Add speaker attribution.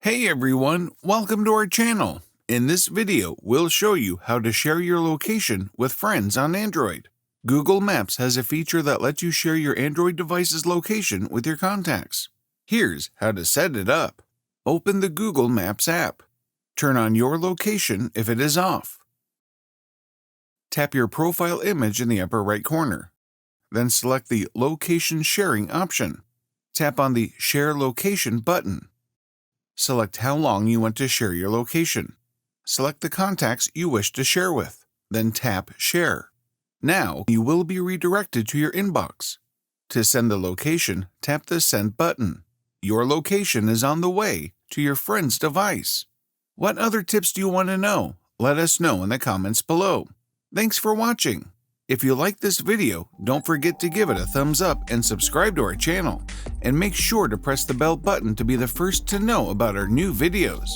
Speaker 1: Hey everyone, welcome to our channel. In this video, we'll show you how to share your location with friends on Android. Google Maps has a feature that lets you share your Android device's location with your contacts. Here's how to set it up. Open the Google Maps app. Turn on your location if it is off. Tap your profile image in the upper right corner. Then select the Location Sharing option. Tap on the Share Location button. Select how long you want to share your location. Select the contacts you wish to share with, then tap Share. Now you will be redirected to your inbox. To send the location, tap the Send button. Your location is on the way to your friend's device. What other tips do you want to know? Let us know in the comments below. Thanks for watching. If you like this video, don't forget to give it a thumbs up and subscribe to our channel. And make sure to press the bell button to be the first to know about our new videos.